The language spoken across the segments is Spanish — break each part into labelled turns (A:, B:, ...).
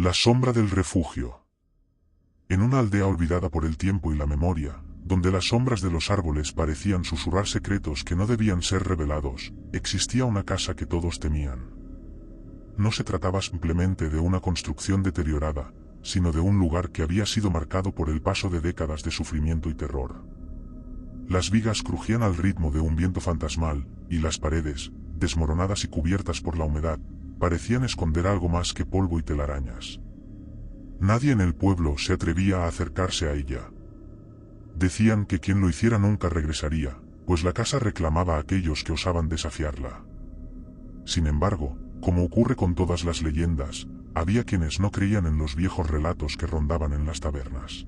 A: La sombra del refugio. En una aldea olvidada por el tiempo y la memoria, donde las sombras de los árboles parecían susurrar secretos que no debían ser revelados, existía una casa que todos temían. No se trataba simplemente de una construcción deteriorada, sino de un lugar que había sido marcado por el paso de décadas de sufrimiento y terror. Las vigas crujían al ritmo de un viento fantasmal, y las paredes, desmoronadas y cubiertas por la humedad, parecían esconder algo más que polvo y telarañas. Nadie en el pueblo se atrevía a acercarse a ella. Decían que quien lo hiciera nunca regresaría, pues la casa reclamaba a aquellos que osaban desafiarla. Sin embargo, como ocurre con todas las leyendas, había quienes no creían en los viejos relatos que rondaban en las tabernas.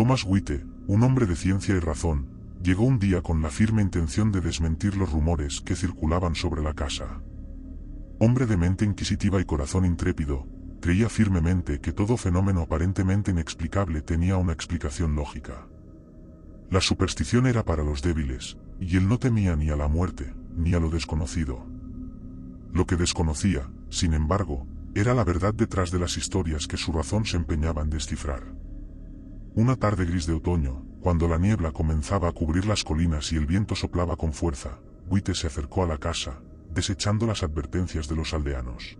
A: Thomas Witte, un hombre de ciencia y razón, llegó un día con la firme intención de desmentir los rumores que circulaban sobre la casa. Hombre de mente inquisitiva y corazón intrépido, creía firmemente que todo fenómeno aparentemente inexplicable tenía una explicación lógica. La superstición era para los débiles, y él no temía ni a la muerte, ni a lo desconocido. Lo que desconocía, sin embargo, era la verdad detrás de las historias que su razón se empeñaba en descifrar. Una tarde gris de otoño, cuando la niebla comenzaba a cubrir las colinas y el viento soplaba con fuerza, Witte se acercó a la casa, desechando las advertencias de los aldeanos.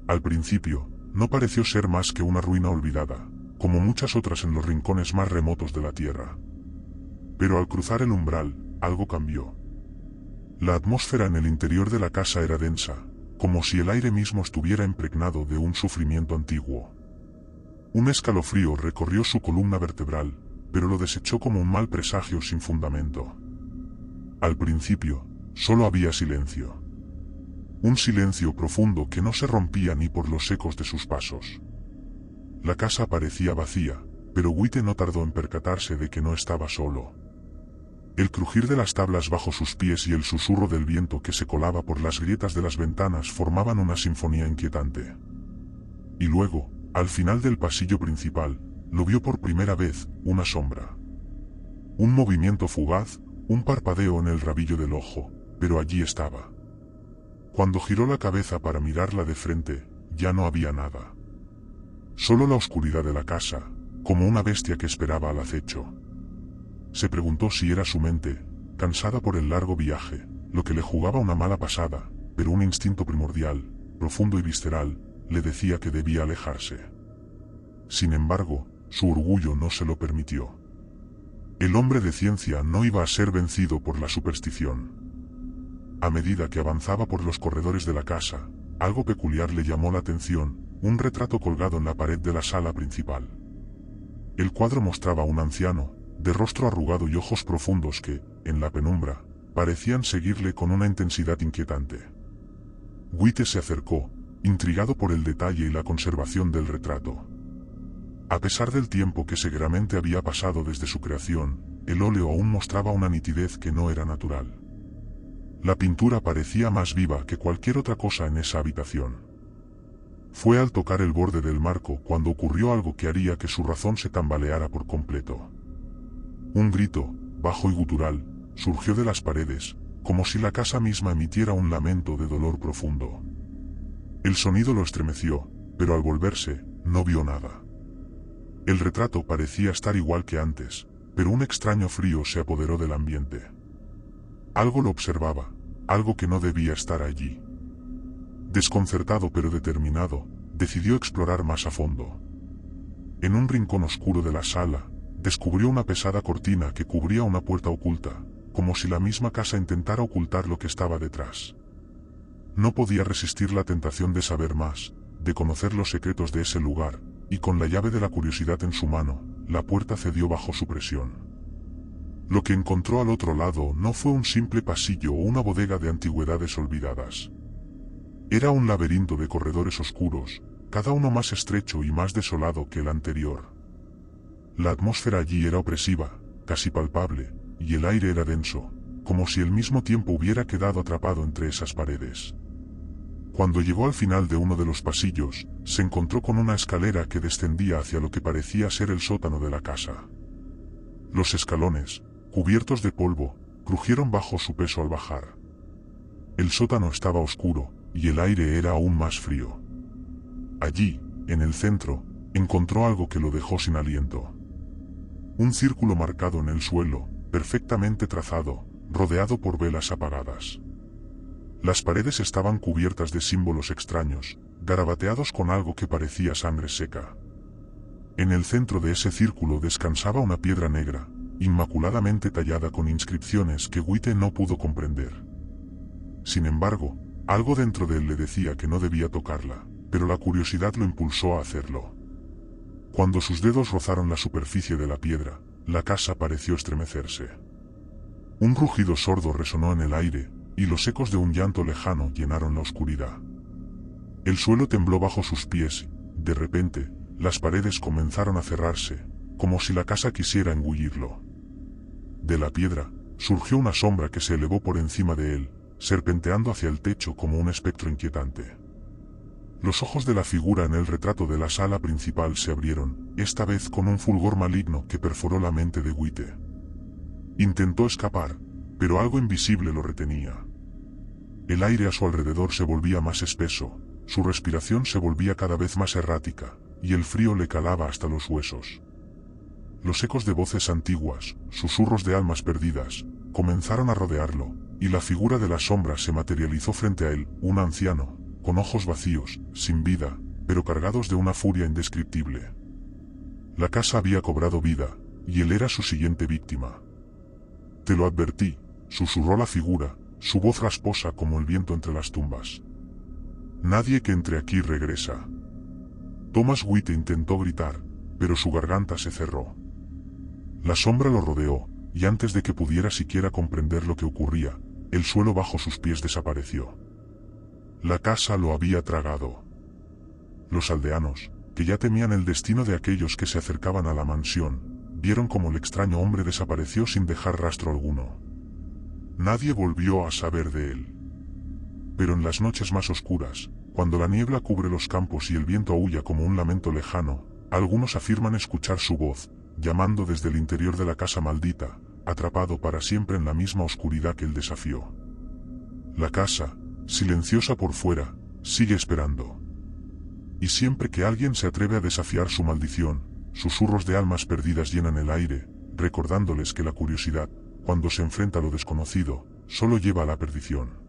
A: Al principio, no pareció ser más que una ruina olvidada, como muchas otras en los rincones más remotos de la tierra. Pero al cruzar el umbral, algo cambió. La atmósfera en el interior de la casa era densa, como si el aire mismo estuviera impregnado de un sufrimiento antiguo. Un escalofrío recorrió su columna vertebral, pero lo desechó como un mal presagio sin fundamento. Al principio, solo había silencio. Un silencio profundo que no se rompía ni por los ecos de sus pasos. La casa parecía vacía, pero Witte no tardó en percatarse de que no estaba solo. El crujir de las tablas bajo sus pies y el susurro del viento que se colaba por las grietas de las ventanas formaban una sinfonía inquietante. Y luego, al final del pasillo principal, lo vio por primera vez, una sombra. Un movimiento fugaz, un parpadeo en el rabillo del ojo, pero allí estaba. Cuando giró la cabeza para mirarla de frente, ya no había nada. Solo la oscuridad de la casa, como una bestia que esperaba al acecho. Se preguntó si era su mente, cansada por el largo viaje, lo que le jugaba una mala pasada, pero un instinto primordial, profundo y visceral, le decía que debía alejarse. Sin embargo, su orgullo no se lo permitió. El hombre de ciencia no iba a ser vencido por la superstición. A medida que avanzaba por los corredores de la casa, algo peculiar le llamó la atención, un retrato colgado en la pared de la sala principal. El cuadro mostraba a un anciano, de rostro arrugado y ojos profundos que, en la penumbra, parecían seguirle con una intensidad inquietante. Witte se acercó, intrigado por el detalle y la conservación del retrato. A pesar del tiempo que seguramente había pasado desde su creación, el óleo aún mostraba una nitidez que no era natural. La pintura parecía más viva que cualquier otra cosa en esa habitación. Fue al tocar el borde del marco cuando ocurrió algo que haría que su razón se tambaleara por completo. Un grito, bajo y gutural, surgió de las paredes, como si la casa misma emitiera un lamento de dolor profundo. El sonido lo estremeció, pero al volverse, no vio nada. El retrato parecía estar igual que antes, pero un extraño frío se apoderó del ambiente. Algo lo observaba, algo que no debía estar allí. Desconcertado pero determinado, decidió explorar más a fondo. En un rincón oscuro de la sala, descubrió una pesada cortina que cubría una puerta oculta, como si la misma casa intentara ocultar lo que estaba detrás. No podía resistir la tentación de saber más, de conocer los secretos de ese lugar, y con la llave de la curiosidad en su mano, la puerta cedió bajo su presión. Lo que encontró al otro lado no fue un simple pasillo o una bodega de antigüedades olvidadas. Era un laberinto de corredores oscuros, cada uno más estrecho y más desolado que el anterior. La atmósfera allí era opresiva, casi palpable, y el aire era denso, como si el mismo tiempo hubiera quedado atrapado entre esas paredes. Cuando llegó al final de uno de los pasillos, se encontró con una escalera que descendía hacia lo que parecía ser el sótano de la casa. Los escalones, cubiertos de polvo, crujieron bajo su peso al bajar. El sótano estaba oscuro, y el aire era aún más frío. Allí, en el centro, encontró algo que lo dejó sin aliento. Un círculo marcado en el suelo, perfectamente trazado, rodeado por velas apagadas. Las paredes estaban cubiertas de símbolos extraños, garabateados con algo que parecía sangre seca. En el centro de ese círculo descansaba una piedra negra, inmaculadamente tallada con inscripciones que Whyte no pudo comprender. Sin embargo, algo dentro de él le decía que no debía tocarla, pero la curiosidad lo impulsó a hacerlo. Cuando sus dedos rozaron la superficie de la piedra, la casa pareció estremecerse. Un rugido sordo resonó en el aire, y los ecos de un llanto lejano llenaron la oscuridad. El suelo tembló bajo sus pies, de repente, las paredes comenzaron a cerrarse, como si la casa quisiera engullirlo. De la piedra, surgió una sombra que se elevó por encima de él, serpenteando hacia el techo como un espectro inquietante. Los ojos de la figura en el retrato de la sala principal se abrieron, esta vez con un fulgor maligno que perforó la mente de Whyte. Intentó escapar, pero algo invisible lo retenía. El aire a su alrededor se volvía más espeso, su respiración se volvía cada vez más errática, y el frío le calaba hasta los huesos. Los ecos de voces antiguas, susurros de almas perdidas, comenzaron a rodearlo, y la figura de la sombra se materializó frente a él, un anciano, con ojos vacíos, sin vida, pero cargados de una furia indescriptible. La casa había cobrado vida, y él era su siguiente víctima. «Te lo advertí», susurró la figura, su voz rasposa como el viento entre las tumbas. «Nadie que entre aquí regresa». Thomas Whyte intentó gritar, pero su garganta se cerró. La sombra lo rodeó, y antes de que pudiera siquiera comprender lo que ocurría, el suelo bajo sus pies desapareció. La casa lo había tragado. Los aldeanos, que ya temían el destino de aquellos que se acercaban a la mansión, vieron cómo el extraño hombre desapareció sin dejar rastro alguno. Nadie volvió a saber de él. Pero en las noches más oscuras, cuando la niebla cubre los campos y el viento aúlla como un lamento lejano, algunos afirman escuchar su voz, llamando desde el interior de la casa maldita, atrapado para siempre en la misma oscuridad que él desafió. La casa, silenciosa por fuera, sigue esperando. Y siempre que alguien se atreve a desafiar su maldición, susurros de almas perdidas llenan el aire, recordándoles que la curiosidad, cuando se enfrenta a lo desconocido, solo lleva a la perdición.